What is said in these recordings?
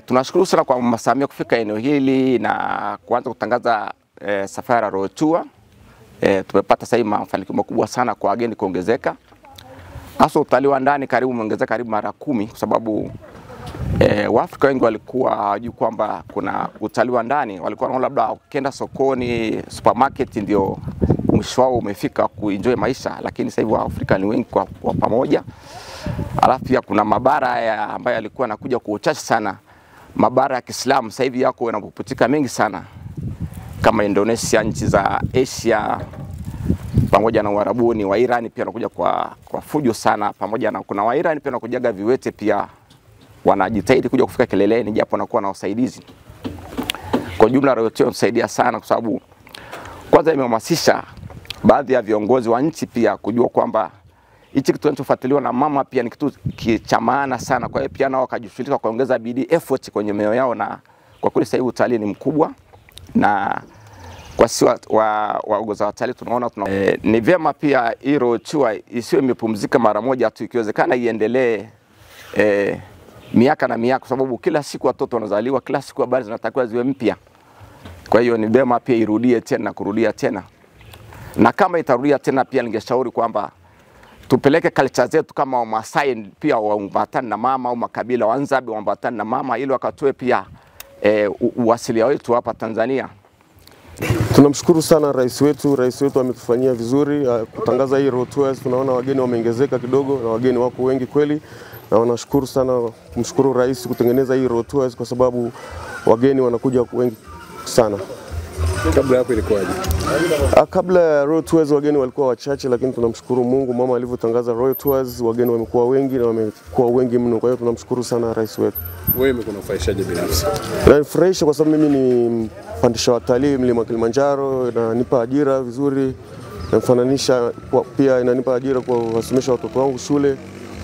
Tunashukuru sana kwa Mama Samia kufika eneo hili na kuanza kutangaza safari ya Royal Tour. Tumepata sasa hivi mafanikio makubwa sana kwa wageni kuongezeka. Hasa utalii wa ndani karibu umeongezeka karibu mara 10 kwa sababu Waafrika wengi walikuwa hawajui kwamba kuna utalii wa ndani. Walikuwa wanaona labda ukienda sokoni, supermarket ndio mwisho wao umefika kuenjoy maisha, lakini sasa hivi Waafrika ni wengi kwa pamoja. Alafu pia kuna mabara ambayo yalikuwa yanakuja kwa uchache sana. Mabara ya Kiislamu sasa hivi yako yanapoputika mengi sana, kama Indonesia, nchi za Asia pamoja na Uarabuni. Wa Iran pia wanakuja kwa fujo sana, pamoja na kuna wa Iran pia wanakujaga viwete, pia wanajitahidi kuja kufika kileleni japo wanakuwa na wasaidizi. Kwa jumla Royal Tour inasaidia sana kwa sababu kwanza imehamasisha baadhi ya viongozi wa nchi pia kujua kwamba hichi kitu kinachofuatiliwa na mama pia ni kitu cha maana sana. Kwa hiyo pia nao wakajishughulisha kuongeza bidii effort kwenye mioyo yao, na kwa kweli sasa hivi utalii ni mkubwa, na kwa sisi waongoza watalii tunaona ni vyema pia hii Royal Tour isiwe imepumzika mara moja tu, ikiwezekana iendelee miaka na miaka, kwa sababu kila siku watoto wanazaliwa, kila siku habari zinatakiwa ziwe mpya. Kwa hiyo ni vyema pia irudie tena na kurudia tena, na kama itarudia tena pia ningeshauri kwamba tupeleke culture zetu kama Wamasai pia waambatane na mama, au makabila wa Nzabi waambatane na mama, ili wakatoe pia uasilia wetu hapa Tanzania. Tunamshukuru sana rais wetu ametufanyia vizuri kutangaza hii Royal Tour. Tunaona wageni wameongezeka kidogo na wageni wako wengi kweli, na wanashukuru sana, kumshukuru rais kutengeneza hii Royal Tour kwa sababu wageni wanakuja wengi sana. Kabla hapo ilikuwaje? Kabla ya Royal Tours wageni walikuwa wachache, lakini tunamshukuru Mungu, mama alivyotangaza Royal Tours wageni wamekuwa wengi na wamekuwa wengi mno. Kwa hiyo tunamshukuru sana rais wetu. Wewe umekunufaishaje binafsi? Nafurahisha kwa sababu mimi ni mpandisha watalii mlima Kilimanjaro, inanipa ajira vizuri, namfananisha pia inanipa ajira kwa kusomesha watoto wangu shule.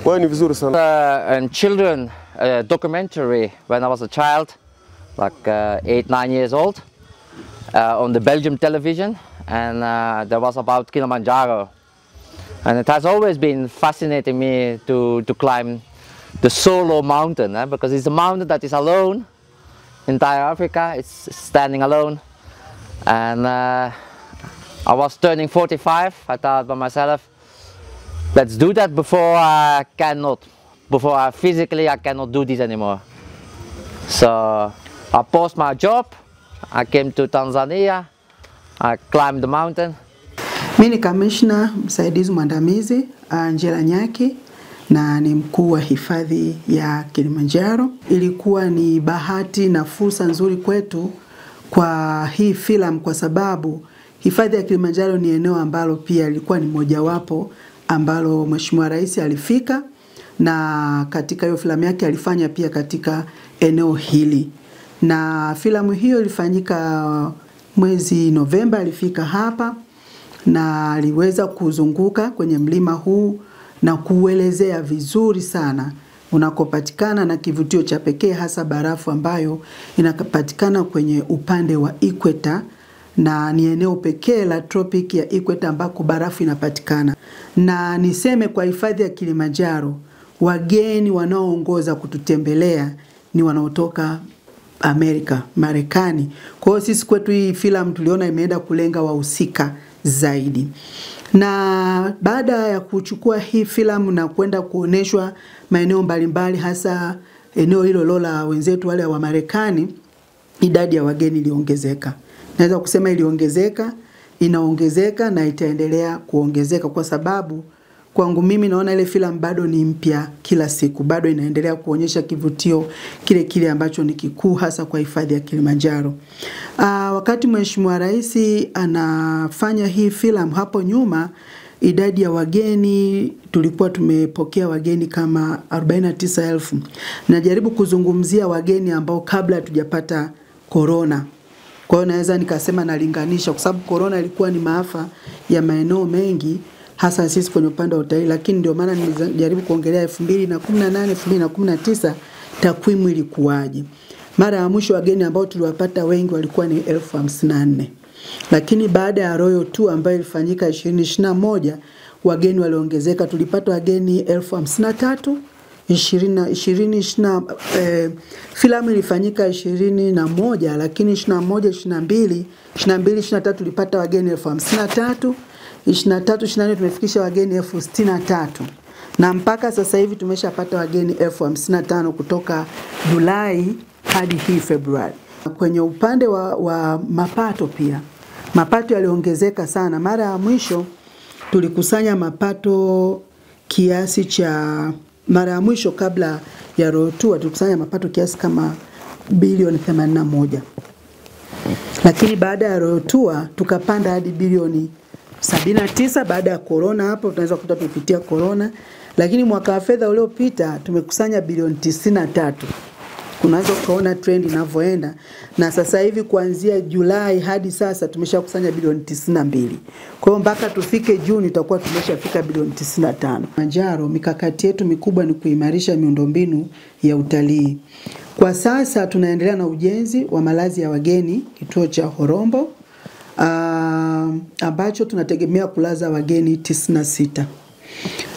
Kwa hiyo ni vizuri sana. And children documentary when I was a child, like 8-9 years old. On the Belgium television, and there was about Kilimanjaro, and it has always been fascinating me to climb the solo mountain, because it's a mountain that is alone. Entire Africa, it's standing alone. And I was turning 45. I thought by myself, let's do that before I physically cannot do this anymore. So I paused my job. I came to Tanzania, I climbed the mountain. Mimi ni kamishna msaidizi mwandamizi Angela Nyaki, na ni mkuu wa hifadhi ya Kilimanjaro. Ilikuwa ni bahati na fursa nzuri kwetu kwa hii filamu, kwa sababu hifadhi ya Kilimanjaro ni eneo ambalo pia ilikuwa ni mojawapo ambalo Mheshimiwa Rais alifika, na katika hiyo filamu yake alifanya pia katika eneo hili. Na filamu hiyo ilifanyika mwezi Novemba, alifika hapa na aliweza kuzunguka kwenye mlima huu na kuelezea vizuri sana unakopatikana, na kivutio cha pekee hasa barafu ambayo inapatikana kwenye upande wa Ikweta, na ni eneo pekee la tropic ya Ikweta ambako barafu inapatikana. Na niseme kwa hifadhi ya Kilimanjaro, wageni wanaoongoza kututembelea ni wanaotoka Marekani. Kwa hiyo sisi kwetu hii filamu tuliona imeenda kulenga wahusika zaidi. Na baada ya kuchukua hii filamu na kwenda kuoneshwa maeneo mbalimbali, hasa eneo hilo lola wenzetu wale wa Marekani, idadi ya wageni iliongezeka. Naweza kusema iliongezeka, inaongezeka na itaendelea kuongezeka, kwa sababu kwangu mimi naona ile filamu bado ni mpya kila siku, bado inaendelea kuonyesha kivutio kile ambacho ni kikuu hasa kwa hifadhi ya Kilimanjaro. Wakati Mheshimiwa Rais anafanya hii filamu, hapo nyuma idadi ya wageni tulikuwa tumepokea wageni kama 49,000. Najaribu kuzungumzia wageni ambao kabla hatujapata corona. Kwa hiyo naweza nikasema nalinganisha, kwa sababu corona ilikuwa ni maafa ya maeneo mengi hasa sisi kwenye upande wa utalii, lakini ndio maana nilijaribu kuongelea 2018 2019 takwimu ilikuwaje. Mara ya mwisho wageni ambao tuliwapata wengi walikuwa ni 54,000. Lakini baada ya Royal Tour ambayo ilifanyika 2021, wageni waliongezeka, tulipata wageni 53,000 filamu ilifanyika 21, lakini 22, 23 tulipata wageni 53,000, 23, 24 tumefikisha wageni 63,000. Na mpaka sasa hivi tumeshapata wageni 55,000 kutoka Julai hadi hii Februari. Kwenye upande wa mapato pia, mapato yaliongezeka sana. Mara ya mwisho tulikusanya mapato kiasi cha, mara ya mwisho kabla ya Royal Tour tulikusanya mapato kiasi kama bilioni 81. Lakini baada ya Royal Tour tukapanda hadi bilioni 79 baada ya corona. Hapo tunaweza kukuta tumepitia corona, lakini mwaka wa fedha uliopita tumekusanya bilioni 93. Unaweza kuona trend inavyoenda, na sasa hivi kuanzia Julai hadi sasa tumeshakusanya bilioni 92. Kwa hiyo mpaka tufike Juni tutakuwa tumeshafika bilioni 95. Kilimanjaro, mikakati yetu mikubwa ni kuimarisha miundombinu ya utalii. Kwa sasa tunaendelea na ujenzi wa malazi ya wageni kituo cha Horombo, ambacho tunategemea kulaza wageni 96.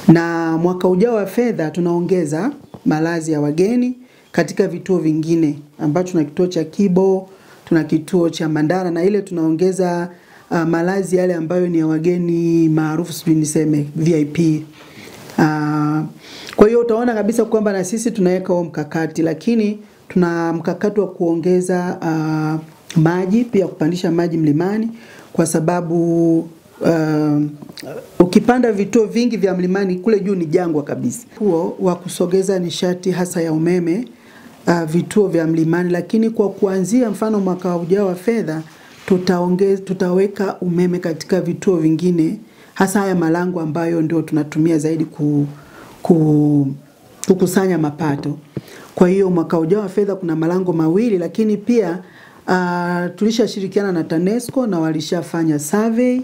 Na mwaka ujao wa fedha tunaongeza malazi ya wageni katika vituo vingine, ambacho tuna kituo cha Kibo, tuna kituo cha Mandara, na ile tunaongeza malazi yale ambayo ni ya wageni maarufu, sijui niseme VIP. Kwa hiyo utaona kabisa kwamba na sisi tunaweka huo mkakati, lakini tuna mkakati wa kuongeza maji, pia kupandisha maji mlimani, kwa sababu ukipanda vituo vingi vya mlimani kule juu ni jangwa kabisa. Huo wa kusogeza nishati hasa ya umeme vituo vya mlimani, lakini kwa kuanzia mfano mwaka ujao wa fedha tutaweka umeme katika vituo vingine, hasa haya malango ambayo ndio tunatumia zaidi kukusanya mapato. Kwa hiyo mwaka ujao wa fedha kuna malango mawili, lakini pia tulishashirikiana na TANESCO na walishafanya survey,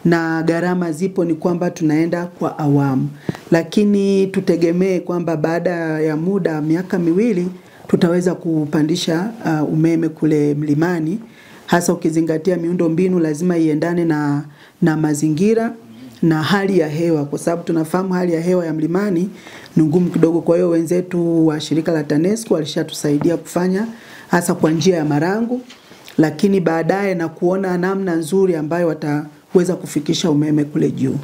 na gharama zipo, ni kwamba tunaenda kwa awamu, lakini tutegemee kwamba baada ya muda miaka miwili tutaweza kupandisha umeme kule mlimani, hasa ukizingatia miundo mbinu lazima iendane na mazingira na hali ya hewa, kwa sababu tunafahamu hali ya hewa ya mlimani ni ngumu kidogo. Kwa hiyo wenzetu wa shirika la TANESCO walishatusaidia kufanya hasa kwa njia ya marangu, lakini baadaye na kuona namna nzuri ambayo wataweza kufikisha umeme kule juu.